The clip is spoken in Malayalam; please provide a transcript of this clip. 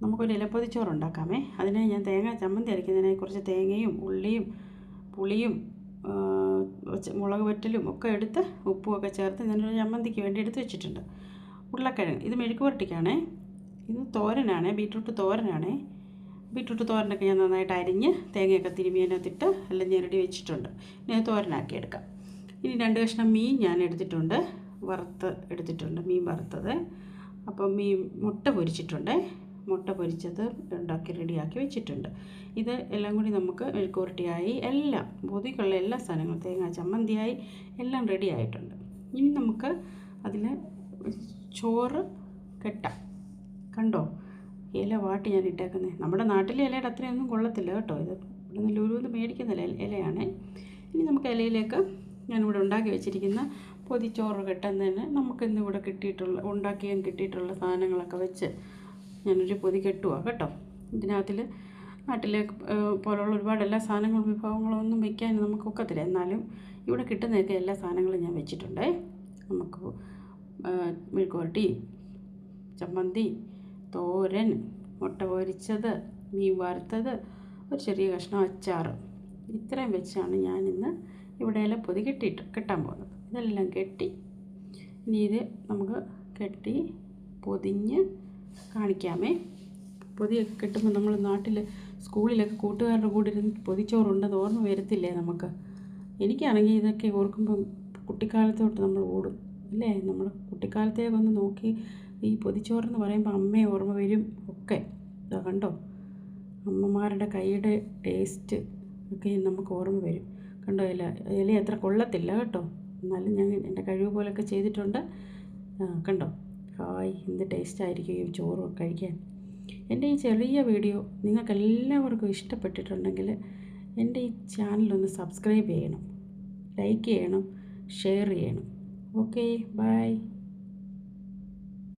നമുക്കൊരു ഇലപ്പൊതിച്ചോറ് ഉണ്ടാക്കാമേ. അതിന് ഞാൻ തേങ്ങ ചമ്മന്തി അരയ്ക്കുന്നതിനായി കുറച്ച് തേങ്ങയും ഉള്ളിയും പുളിയും മുളക് വറ്റലും ഒക്കെ എടുത്ത് ഉപ്പുമൊക്കെ ചേർത്ത് ഞാനൊരു ചമ്മന്തിക്ക് വേണ്ടി എടുത്ത് വെച്ചിട്ടുണ്ട്. ഉരുളക്കിഴങ്ങ് ഇത് മെഴുക്ക് പുരട്ടിക്കാണേ. ഇത് തോരനാണ്, ബീറ്റ്റൂട്ട് തോരനാണ്. ബീറ്റ്റൂട്ട് തോരനൊക്കെ ഞാൻ നന്നായിട്ട് അരിഞ്ഞ് തേങ്ങയൊക്കെ തിരുമ്മി അതിനകത്തിട്ട് എല്ലാം ഞെരടി വെച്ചിട്ടുണ്ട്. ഇനി അത് തോരനാക്കി എടുക്കാം. ഇനി 2 കഷ്ണം മീൻ ഞാൻ എടുത്തിട്ടുണ്ട്, വറുത്ത് എടുത്തിട്ടുണ്ട്, മീൻ വറുത്തത്. അപ്പം മുട്ട പൊരിച്ചിട്ടുണ്ട്, മുട്ട പൊരിച്ചത് ഉണ്ടാക്കി റെഡിയാക്കി വെച്ചിട്ടുണ്ട്. ഇത് എല്ലാം കൂടി നമുക്ക് മെഴുക്ക് പുരട്ടിയായി, എല്ലാം പൊതിക്കുള്ള എല്ലാ സാധനങ്ങളും തേങ്ങ ചമ്മന്തിയായി എല്ലാം റെഡി ആയിട്ടുണ്ട്. ഇനി നമുക്ക് അതിൽ ചോറ് കെട്ടാം. കണ്ടോ ഇല വാട്ടി ഞാൻ ഇട്ടേക്കുന്നത്. നമ്മുടെ നാട്ടിലെ ഇലയുടെ അത്രയൊന്നും കൊള്ളത്തില്ല കേട്ടോ. ഇത് ഇവിടെ നിന്ന് ലുലുവിൽ മേടിക്കുന്ന ഇലയാണ്. ഇനി നമുക്ക് ഇലയിലേക്ക് ഞാനിവിടെ ഉണ്ടാക്കി വെച്ചിരിക്കുന്ന പൊതിച്ചോറ് കെട്ടുന്നതിന് നമുക്കിന്നിവിടെ കിട്ടിയിട്ടുള്ള സാധനങ്ങളൊക്കെ വെച്ച് ഞാനൊരു പൊതി കെട്ടുക കേട്ടോ. ഇതിനകത്തിൽ നാട്ടിലെ പോലുള്ള ഒരുപാട് എല്ലാ സാധനങ്ങളും വിഭവങ്ങളൊന്നും വയ്ക്കാൻ നമുക്ക് ഒക്കത്തില്ല. എന്നാലും ഇവിടെ കിട്ടുന്നതൊക്കെ എല്ലാ സാധനങ്ങളും ഞാൻ വെച്ചിട്ടുണ്ട്. നമുക്ക് മെഴുക്ക് പുരട്ടി, ചമ്മന്തി, തോരൻ, മുട്ട പൊരിച്ചത്, മീൻ വറുത്തത്, ഒരു ചെറിയ കഷ്ണം അച്ചാറ്, ഇത്രയും വെച്ചാണ് ഞാനിന്ന് ഇവിടെ എല്ലാം പൊതി കെട്ടാൻ പോകുന്നത്. ഇതെല്ലാം കെട്ടി ഇനി ഇത് നമുക്ക് കെട്ടി പൊതിഞ്ഞ് കാണിക്കാമേ. പൊതിയൊക്കെ കെട്ടുമ്പോൾ നമ്മൾ നാട്ടിൽ സ്കൂളിലൊക്കെ കൂട്ടുകാരുടെ കൂടെ ഇരുന്ന് പൊതിച്ചോറുണ്ടെന്ന് ഓർമ്മ വരത്തില്ലേ നമുക്ക്? എനിക്കാണെങ്കിൽ ഇതൊക്കെ ഓർക്കുമ്പം കുട്ടിക്കാലത്തോട്ട് നമ്മൾ ഓടും അല്ലേ. നമ്മൾ കുട്ടിക്കാലത്തേക്കൊന്ന് നോക്കി ഈ പൊതിച്ചോറെന്ന് പറയുമ്പോൾ അമ്മയെ ഓർമ്മ വരും ഒക്കെ. ഇതാ കണ്ടോ, അമ്മമാരുടെ കൈയുടെ ടേസ്റ്റ് ഒക്കെ നമുക്ക് ഓർമ്മ വരും. കണ്ടോ ഇല അത്ര കൊള്ളത്തില്ല കേട്ടോ, എന്നാലും ഞാൻ എൻ്റെ കഴിവ് പോലൊക്കെ ചെയ്തിട്ടുണ്ട്. കണ്ടോ എന്ത് ടേസ്റ്റായിരിക്കും ഈ ചോറ് കഴിക്കാൻ. എൻ്റെ ഈ ചെറിയ വീഡിയോ നിങ്ങൾക്കെല്ലാവർക്കും ഇഷ്ടപ്പെട്ടിട്ടുണ്ടെങ്കിൽ എൻ്റെ ഈ ചാനലൊന്ന് സബ്സ്ക്രൈബ് ചെയ്യണം, ലൈക്ക് ചെയ്യണം, ഷെയർ ചെയ്യണം. Okay, by.